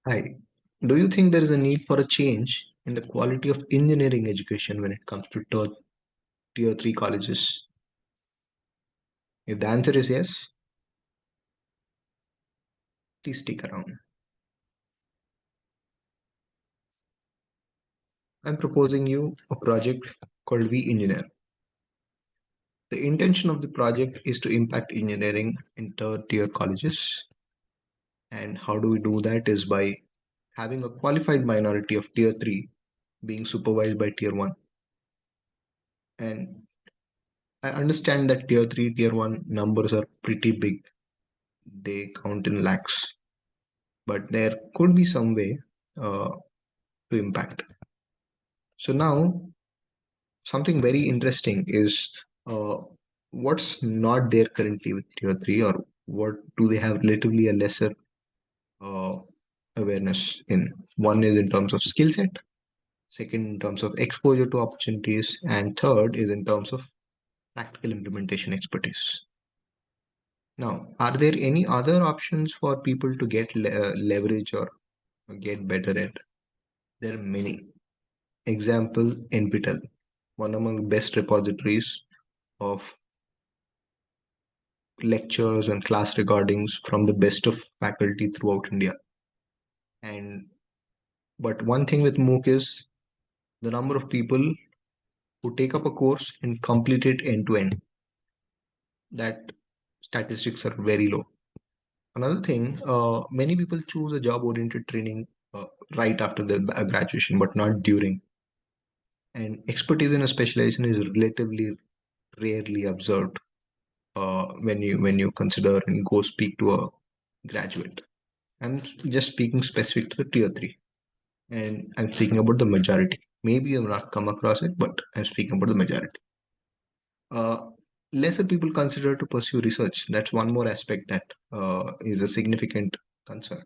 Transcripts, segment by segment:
Hi. Do you think there is a need for a change in the quality of engineering education when it comes to tier 3 colleges? If the answer is yes, please stick around. I'm proposing you a project called wEngineer. The intention of the project is to impact engineering in third tier colleges. And how do we do that is by having a qualified minority of tier 3 being supervised by tier 1. And I understand that tier 3, tier 1 numbers are pretty big. They count in lakhs, but there could be some way uh, to impact. So now something very interesting is uh, what's not there currently with tier 3, or what do they have relatively a lesser uh, awareness in. One is in terms of skill set, second in terms of exposure to opportunities, and third is in terms of practical implementation expertise. Now, are there any other options for people to get leverage or get better at? There are many. Example, NPTEL, one among the best repositories of lectures and class recordings from the best of faculty throughout India. And but one thing with MOOC is the number of people who take up a course and complete it end to end. That statistics are very low. Another thing, many people choose a job-oriented training right after the graduation, but not during. And expertise in a specialization is relatively rarely observed when you consider and go speak to a graduate. I'm just speaking specific to the tier 3, and I'm speaking about the majority. Maybe you've not come across it, but I'm speaking about the majority. Uh, Lesser people consider to pursue research. That's one more aspect that is a significant concern,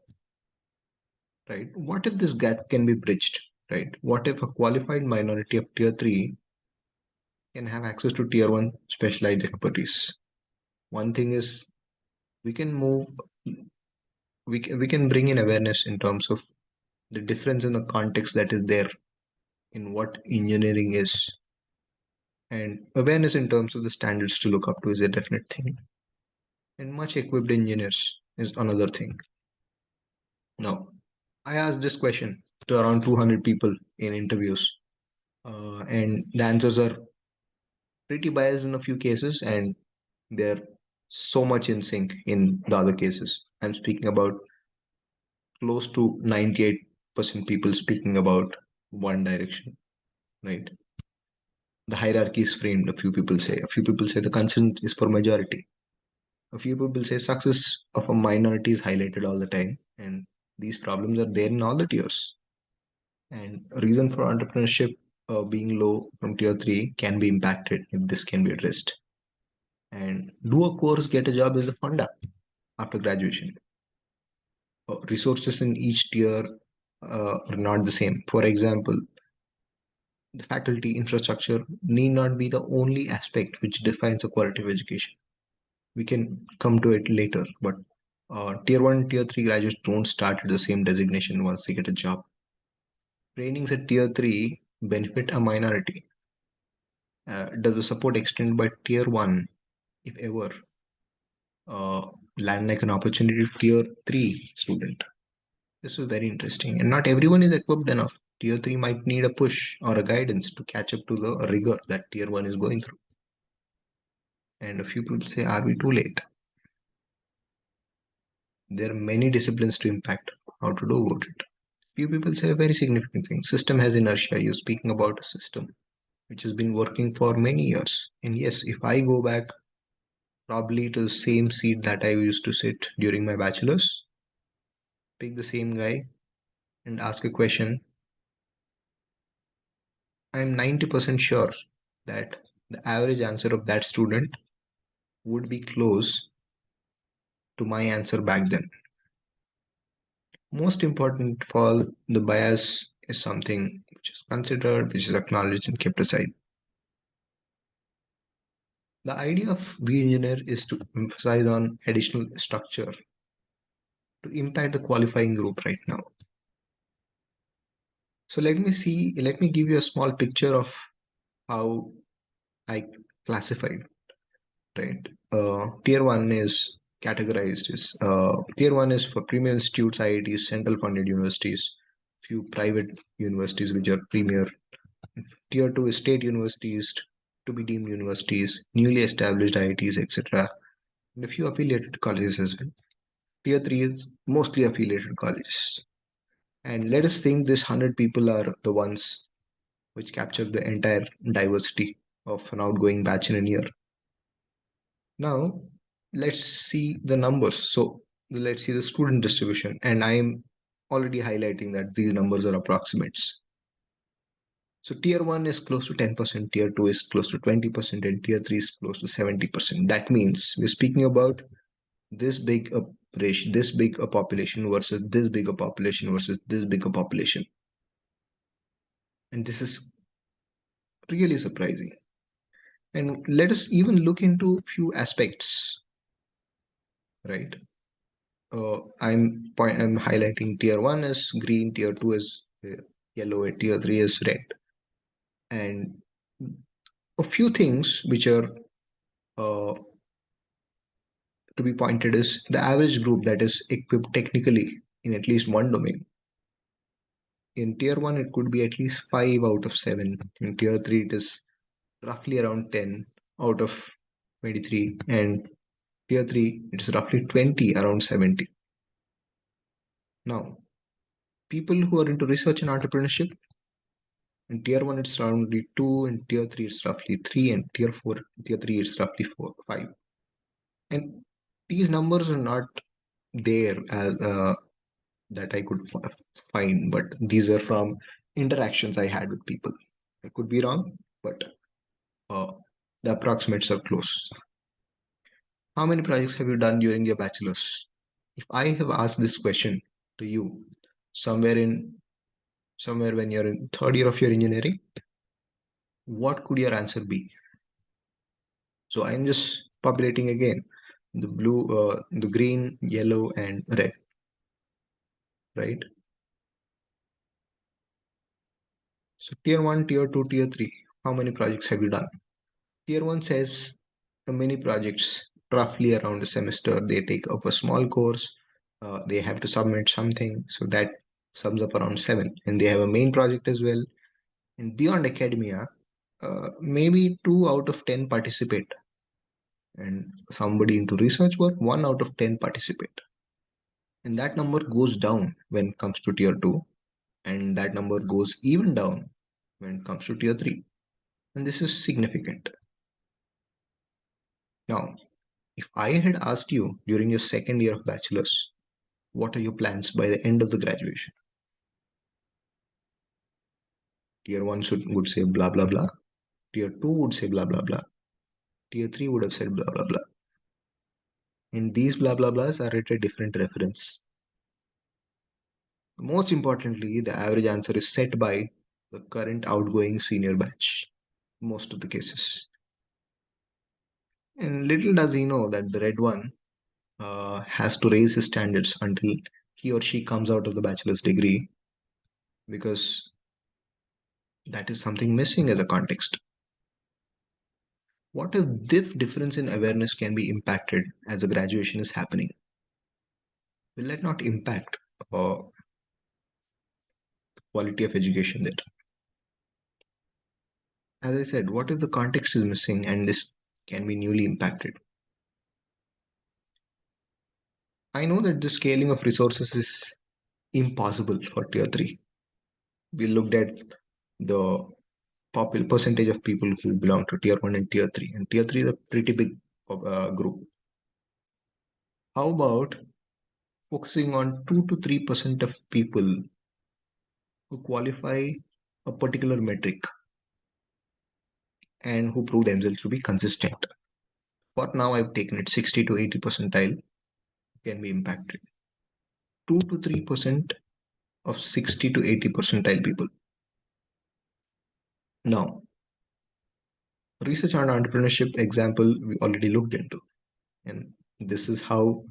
right? What if this gap can be bridged, right? What if a qualified minority of tier 3 can have access to tier 1 specialized expertise? One thing is we can move, we can bring in awareness in terms of the difference in the context that is there in what engineering is, and awareness in terms of the standards to look up to is a definite thing, and much equipped engineers is another thing. Now, I asked this question to around 200 people in interviews, and the answers are pretty biased in a few cases, and they're so much in sync in the other cases. I'm speaking about close to 98% people speaking about one direction, right? The hierarchy is framed, a few people say. A few people say the consent is for majority. A few people say success of a minority is highlighted all the time, and these problems are there in all the tiers. And a reason for entrepreneurship being low from tier 3 can be impacted if this can be addressed. And do a course, get a job is the funda after graduation. Resources in each tier are not the same. For example, the faculty infrastructure need not be the only aspect which defines the quality of education. We can come to it later, but tier 1, tier 3 graduates don't start at the same designation once they get a job. Trainings at tier 3 benefit a minority. Does the support extend by tier 1, if ever, land like an opportunity to tier 3 student? This is very interesting. And not everyone is equipped enough. Tier 3 might need a push or a guidance to catch up to the rigor that tier 1 is going through. And a few people say, are we too late? There are many disciplines to impact. How to do about it? Few people say a very significant thing. System has inertia. You're speaking about a system which has been working for many years. And yes, if I go back probably to the same seat that I used to sit during my bachelor's, pick the same guy and ask a question, I'm 90% sure that the average answer of that student would be close to my answer back then. Most important of all, the bias is something which is considered, which is acknowledged and kept aside. The idea of wEngineer is to emphasize on additional structure to impact the qualifying group right now. So let me give you a small picture of how I classified, right? Tier 1 is categorized as tier 1 is for premier institutes, IITs, central funded universities, few private universities which are premier. Tier 2 is state universities, to be deemed universities, newly established IITs, etc., and a few affiliated colleges as well. Tier 3 is mostly affiliated colleges. And let us think this 100 people are the ones which capture the entire diversity of an outgoing batch in a year. Now, let's see the numbers. So, let's see the student distribution. And I'm already highlighting that these numbers are approximates. So, tier 1 is close to 10%, tier 2 is close to 20%, and tier 3 is close to 70%. That means we're speaking about this big a ratio, this big a population versus this big a population versus this big a population. And this is really surprising. And let us even look into few aspects, right? I'm highlighting tier one is green, tier two is yellow, and tier three is red. And a few things which are uh, to be pointed is the average group that is equipped technically in at least one domain. In tier one, it could be at least 5 out of 7. In tier three, it is roughly around 10 out of 23. And tier three, it's roughly 20, around 70. Now, people who are into research and entrepreneurship, in tier one, it's roughly 2, in tier three, it's roughly 3, and tier three, it's roughly 4, 5. And these numbers are not there as that I could find, but these are from interactions I had with people. I could be wrong, but uh, the approximates are close. How many projects have you done during your bachelor's? If I have asked this question to you somewhere when you're in third year of your engineering, what could your answer be? So I'm just populating again the green, yellow, and red, right? So tier one, tier two, tier three. How many projects have you done? Tier one says many projects, roughly around a semester. They take up a small course. They have to submit something, so that sums up around 7. And they have a main project as well. And beyond academia, maybe 2 out of 10 participate, and somebody into research work, 1 out of 10 participate. And that number goes down when it comes to tier 2, and that number goes even down when it comes to tier 3. And this is significant. Now, if I had asked you during your second year of bachelor's, what are your plans by the end of the graduation? Tier 1 would say blah blah blah. Tier 2 would say blah blah blah. Tier 3 would have said blah blah blah. And these blah blah blahs are at a different reference. Most importantly, the average answer is set by the current outgoing senior batch, most of the cases. And little does he know that the red one has to raise his standards until he or she comes out of the bachelor's degree, because that is something missing as a context. What if this difference in awareness can be impacted as the graduation is happening? Will that not impact uh, quality of education there? As I said, what if the context is missing and this can be newly impacted? I know that the scaling of resources is impossible for tier 3. We looked at the percentage of people who belong to tier 1 and tier 3, and tier 3 is a pretty big group. How about focusing on 2 to 3% of people who qualify a particular metric and who prove themselves to be consistent? For now, I've taken it 60 to 80 percentile can be impacted. 2 to 3% of 60 to 80 percentile people. Now, research and entrepreneurship example we already looked into, and this is how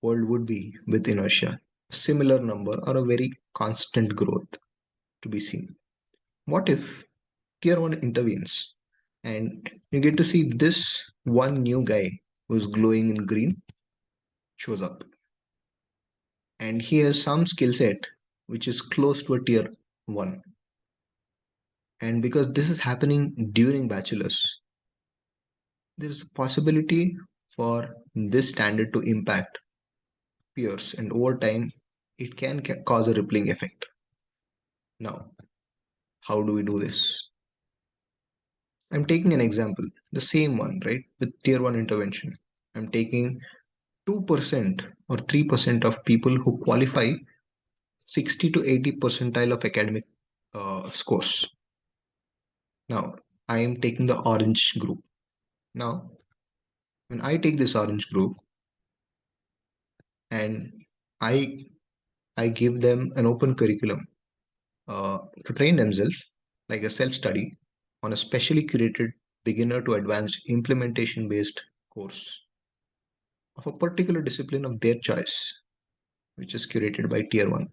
world would be with inertia. A similar number or a very constant growth. to be seen. What if tier 1 intervenes and you get to see this one new guy who's glowing in green shows up, and he has some skill set which is close to a tier 1. And because this is happening during bachelor's, there is a possibility for this standard to impact peers, and over time it can cause a rippling effect. Now, how do we do this? I'm taking an example, the same one, right, with tier 1 intervention. I'm taking 2% or 3% of people who qualify 60 to 80 percentile of academic scores. Now, I am taking the orange group. Now, when I take this orange group and I I give them an open curriculum to train themselves, like a self-study, on a specially curated beginner to advanced implementation-based course of a particular discipline of their choice, which is curated by tier 1.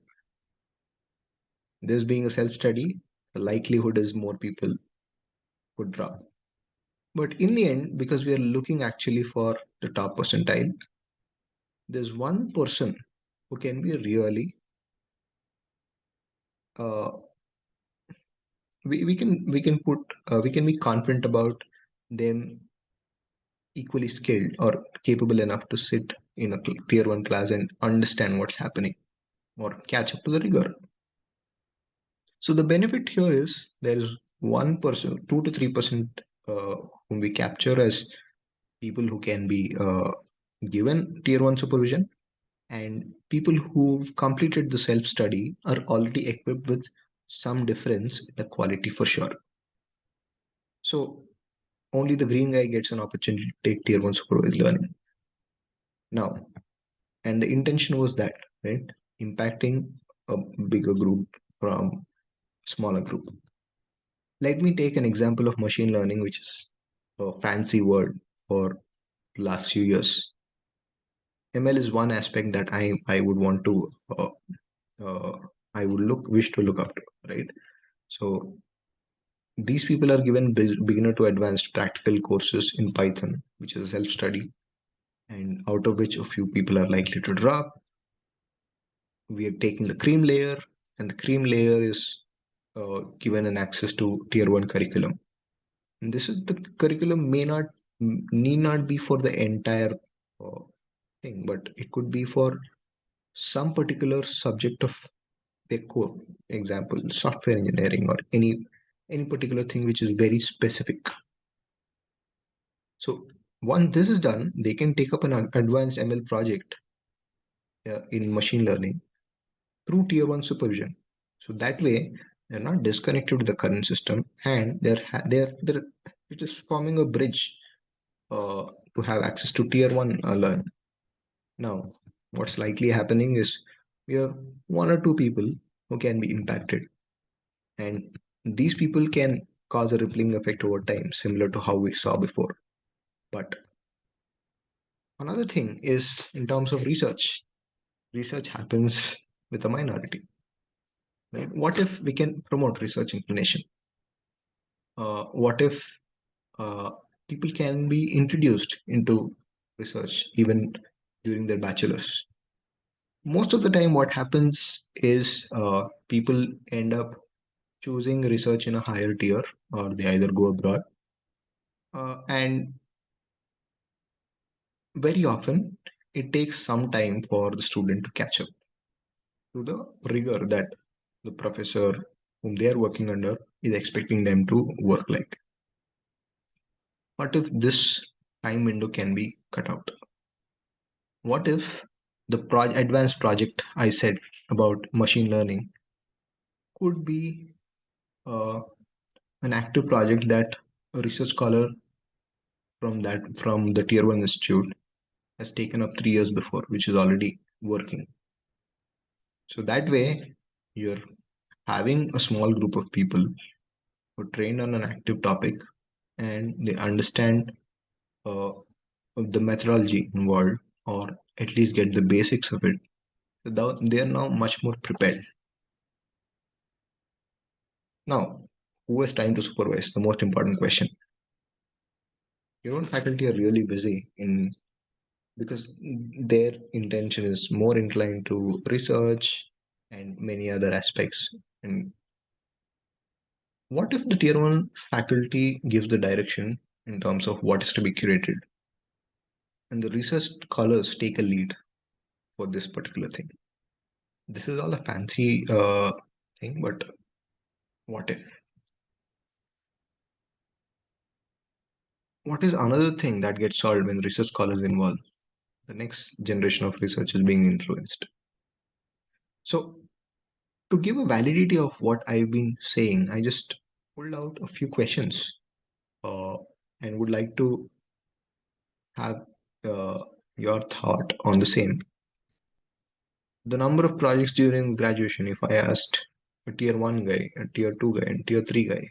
This being a self-study, the likelihood is more people would drop. But in the end, because we are looking actually for the top percentile, there's one person who can be really uh, we can be confident about them equally skilled or capable enough to sit in a tier 1 class and understand what's happening or catch up to the rigor. So the benefit here is there is 1%, 2 to 3% whom we capture as people who can be given tier 1 supervision, and people who've completed the self study are already equipped with some difference in the quality for sure. So only the green guy gets an opportunity to take tier 1 supervised learning. Now, and the intention was that, right, impacting a bigger group from smaller group. Let me take an example of machine learning, which is a fancy word for last few years. ML is one aspect that I would want to uh, I would wish to look up to, right? So these people are given beginner to advanced practical courses in Python, which is a self-study, and out of which a few people are likely to drop. We are taking the cream layer, and the cream layer is given an access to tier 1 curriculum. And this is the curriculum need not be for the entire uh, thing, but it could be for some particular subject of their core. Example, software engineering or any particular thing which is very specific. So once this is done, they can take up an advanced ML project in machine learning through tier 1 supervision. So that way, they're not disconnected to the current system, and they're it is forming a bridge to have access to tier 1 learn. Now, what's likely happening is we have one or two people who can be impacted, and these people can cause a rippling effect over time, similar to how we saw before. But another thing is in terms of research. Research happens with a minority. Right? What if we can promote research inclination? What if uh, people can be introduced into research even during their bachelor's? Most of the time, what happens is people end up choosing research in a higher tier, or they either go abroad. And very often, it takes some time for the student to catch up to the rigor that the professor whom they are working under is expecting them to work like. What if this time window can be cut out? What if the advanced project I said about machine learning could be uh, an active project that a research scholar from the tier 1 institute has taken up 3 years before, which is already working. So that way, you're having a small group of people who are trained on an active topic and they understand uh, the methodology involved, or at least get the basics of it. So they are now much more prepared. Now, who has time to supervise? The most important question. Your own faculty are really busy in because their intention is more inclined to research and many other aspects. And what if the tier one faculty gives the direction in terms of what is to be curated, and the research scholars take a lead for this particular thing? This is all a fancy thing, but what if? What is another thing that gets solved when research scholars involved? The next generation of research is being influenced. So, to give a validity of what I've been saying, I just pulled out a few questions uh, and would like to have uh, your thought on the same. The number of projects during graduation, if I asked a tier one guy, a tier two guy, and tier three guy,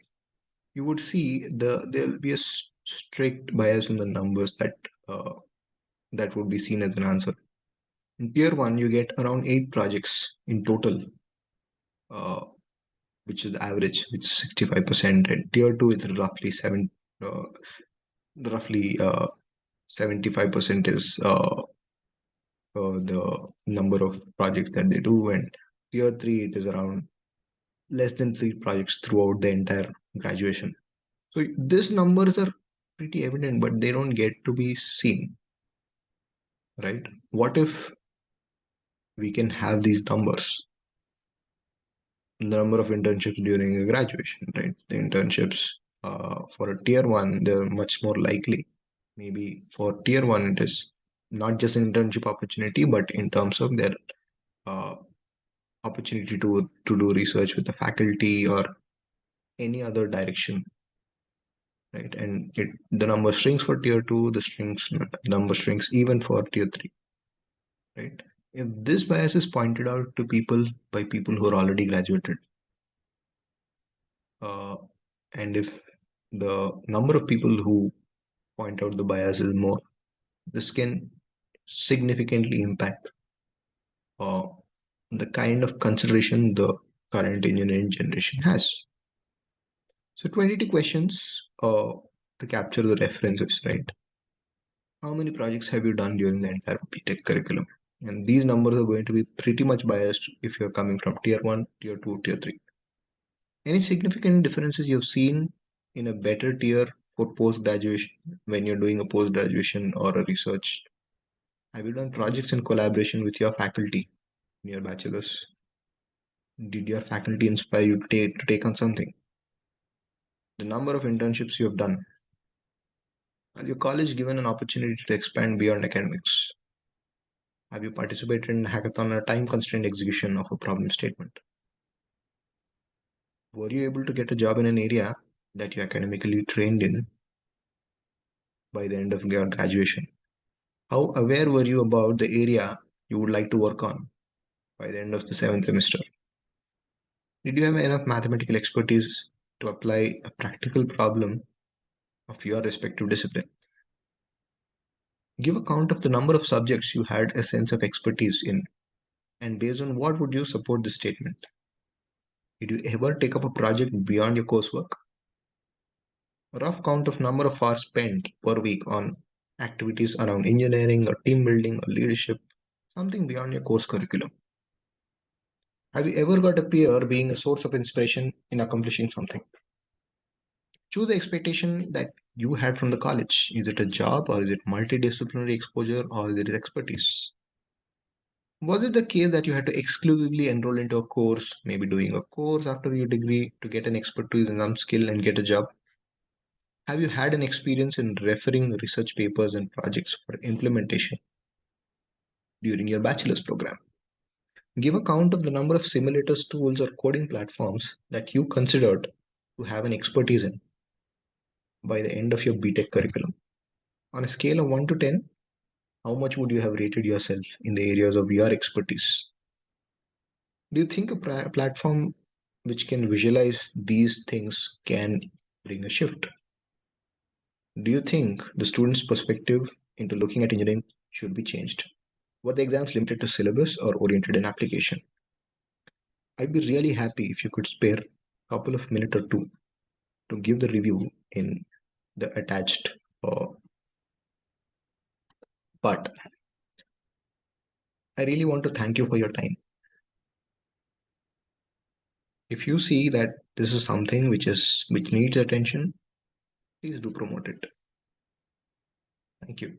you would see there'll be a strict bias in the numbers that would be seen as an answer. In tier one, you get around 8 projects in total, uh, which is the average, which is 65%. And tier two is uh, roughly 75% is the number of projects that they do, and tier three it is around less than 3 projects throughout the entire graduation. So these numbers are pretty evident, but they don't get to be seen, right? What if we can have these numbers, the number of internships during a graduation, right? The internships for a tier one, they're much more likely. Maybe for tier one, it is not just an internship opportunity, but in terms of their uh, opportunity to do research with the faculty or any other direction, right? And the number shrinks for tier two, the strings number shrinks even for tier three, right? If this bias is pointed out to people by people who are already graduated, uh, and if the number of people who point out the bias is more, this can significantly impact uh, the kind of consideration the current engineering generation has. So 22 questions to capture the references, right? How many projects have you done during the entire BTech curriculum? And these numbers are going to be pretty much biased if you're coming from tier one, tier two, tier three. Any significant differences you've seen in a better tier for post graduation when you're doing a post graduation or a research? Have you done projects in collaboration with your faculty in your bachelor's? Did your faculty inspire you to take on something? The number of internships you have done. Has your college given an opportunity to expand beyond academics? Have you participated in a hackathon or time constrained execution of a problem statement? Were you able to get a job in an area that you academically trained in by the end of your graduation? How aware were you about the area you would like to work on by the end of the seventh semester? Did you have enough mathematical expertise to apply a practical problem of your respective discipline? Give a count of the number of subjects you had a sense of expertise in, and based on what would you support this statement? Did you ever take up a project beyond your coursework? A rough count of number of hours spent per week on activities around engineering or team building or leadership, something beyond your course curriculum. Have you ever got a peer being a source of inspiration in accomplishing something? Choose the expectation that you had from the college. Is it a job, or is it multidisciplinary exposure, or is it expertise? Was it the case that you had to exclusively enroll into a course, maybe doing a course after your degree to get an expertise in some skill and get a job? Have you had an experience in referring research papers and projects for implementation during your bachelor's program? Give a count of the number of simulators, tools, or coding platforms that you considered to have an expertise in by the end of your BTech curriculum. On a scale of 1 to 10, how much would you have rated yourself in the areas of your expertise? Do you think a platform which can visualize these things can bring a shift? Do you think the student's perspective into looking at engineering should be changed? Were the exams limited to syllabus or oriented in application? I'd be really happy if you could spare a couple of minutes or two to give the review in the attached part. I really want to thank you for your time. If you see that this is something which needs attention, please do promote it. Thank you.